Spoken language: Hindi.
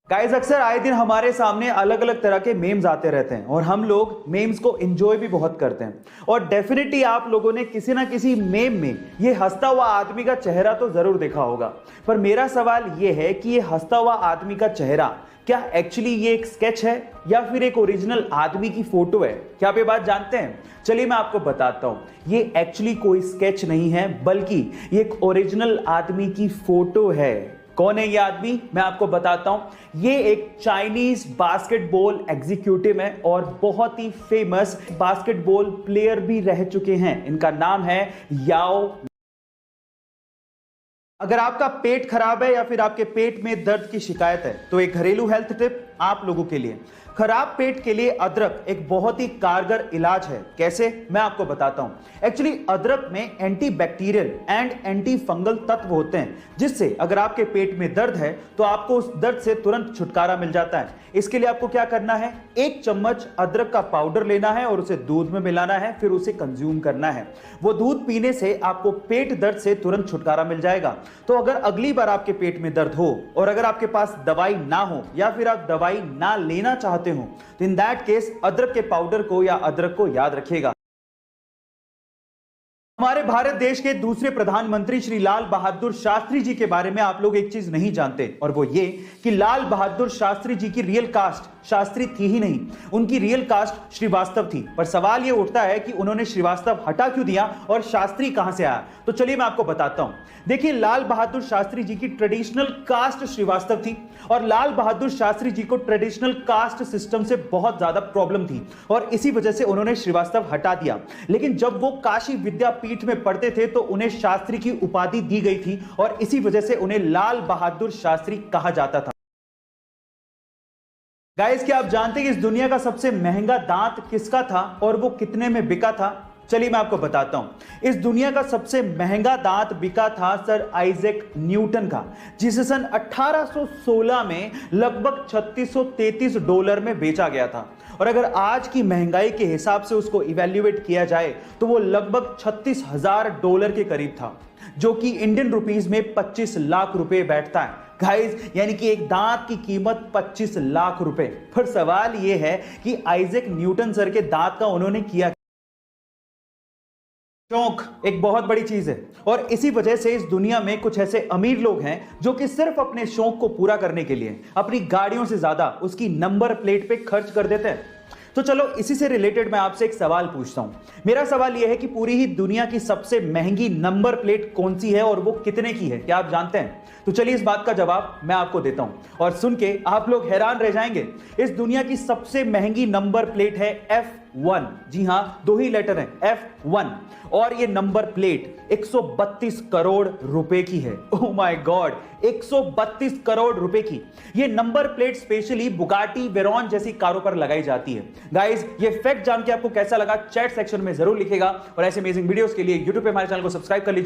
गाइस, अक्सर आए दिन हमारे सामने अलग अलग तरह के मेम्स आते रहते हैं और हम लोग मेम्स को एंजॉय भी बहुत करते हैं। और डेफिनेटली आप लोगों ने किसी ना किसी मेम में ये हंसता हुआ आदमी का चेहरा तो जरूर देखा होगा। पर मेरा सवाल ये है कि ये हंसता हुआ आदमी का चेहरा क्या एक्चुअली ये एक स्केच है या फिर एक ओरिजिनल आदमी की फोटो है? क्या आप ये बात जानते हैं? चलिए मैं आपको बताता हूं। ये एक्चुअली कोई स्केच नहीं है, बल्कि ये एक ओरिजिनल आदमी की फोटो है। कौन है ये आदमी? मैं आपको बताता हूं। ये एक चाइनीज बास्केटबॉल एग्जीक्यूटिव है और बहुत ही फेमस बास्केटबॉल प्लेयर भी रह चुके हैं। इनका नाम है याओ। अगर आपका पेट खराब है या फिर आपके पेट में दर्द की शिकायत है तो एक घरेलू हेल्थ टिप आप लोगों के लिए। खराब पेट के लिए अदरक एक बहुत ही कारगर इलाज है। कैसे? मैं आपको बताता हूं। एक्चुअली अदरक में एंटीबैक्टीरियल एंड एंटी फंगल तत्व होते हैं, जिससे अगर आपके पेट में दर्द है तो आपको उस दर्द से तुरंत छुटकारा मिल जाता है। इसके लिए आपको क्या करना है? 1 चम्मच अदरक का पाउडर लेना है और उसे दूध में मिलाना है, फिर उसे कंज्यूम करना है। वो दूध पीने से आपको पेट दर्द से तुरंत छुटकारा मिल जाएगा। तो अगर अगली बार आपके पेट में दर्द हो और अगर आपके पास दवाई ना हो या फिर आप दवाई ना लेना चाहते हो तो इन दैट केस अदरक के पाउडर को या अदरक को याद रखिएगा। हमारे भारत देश के दूसरे प्रधानमंत्री श्री लाल बहादुर शास्त्री जी के बारे में आप लोग एक चीज नहीं जानते, और वो ये कि लाल बहादुर शास्त्री जी की रियल कास्ट शास्त्री थी ही नहीं, उनकी रियल कास्ट श्रीवास्तव थी। पर सवाल ये उठता है कि उन्होंने श्रीवास्तव हटा क्यों दिया और शास्त्री कहां से आया? तो चलिए मैं आपको बताता हूं। देखिए, लाल बहादुर शास्त्री जी की ट्रेडिशनल कास्ट श्रीवास्तव थी और लाल बहादुर शास्त्री जी को ट्रेडिशनल कास्ट सिस्टम से बहुत ज्यादा प्रॉब्लम थी और इसी वजह से उन्होंने श्रीवास्तव हटा दिया। लेकिन जब वो काशी विद्यापीठ में पढ़ते थे तो उन्हें शास्त्री की उपाधि दी गई थी और इसी वजह से उन्हें लाल बहादुर शास्त्री कहा जाता था। गाइस, क्या आप जानते हैं कि इस दुनिया का सबसे महंगा दांत किसका था और वो कितने में बिका था? चलिए मैं आपको बताता हूं। इस दुनिया का सबसे महंगा दांत बिका था सर आइजैक न्यूटन का, जिसे सन 1816 में लगभग $3633 में बेचा गया था। और अगर आज की महंगाई के हिसाब से उसको इवैल्यूएट किया जाए तो वो लगभग $36,000 के करीब था, जो कि इंडियन रुपीस में 25 लाख रुपए बैठता है। गाइस, यानी कि एक दांत की कीमत 25 लाख रुपए। पर सवाल यह है कि आइजैक न्यूटन सर के दांत का उन्होंने किया। शौक एक बहुत बड़ी चीज है और इसी वजह से इस दुनिया में कुछ ऐसे अमीर लोग हैं जो कि सिर्फ अपने शौक को पूरा करने के लिए अपनी गाड़ियों से ज्यादा उसकी नंबर प्लेट पे खर्च कर देते हैं। तो चलो इसी से रिलेटेड मैं आपसे एक सवाल पूछता हूं। मेरा सवाल यह है कि पूरी ही दुनिया की सबसे महंगी नंबर प्लेट कौन सी है और वो कितने की है? क्या आप जानते हैं? तो चलिए इस बात का जवाब मैं आपको देता हूं और सुन के आप लोग हैरान रह जाएंगे। इस दुनिया की सबसे महंगी नंबर प्लेट है F1। जी हां, 2 ही लेटर हैं, F1। और ये नंबर प्लेट 132 करोड़ रुपए की है। ओह माय गॉड, 132 करोड़ रुपए की ये number plate specially Bugatti Veyron जैसी कारों पर लगाई जाती है। गाइस, ये फैक्ट जान के आपको कैसा लगा चैट सेक्शन में जरूर लिखेगा और ऐसे अमेजिंग वीडियोस के लिए YouTube पे हमारे चैनल को सब्सक्राइब कर लीजिए।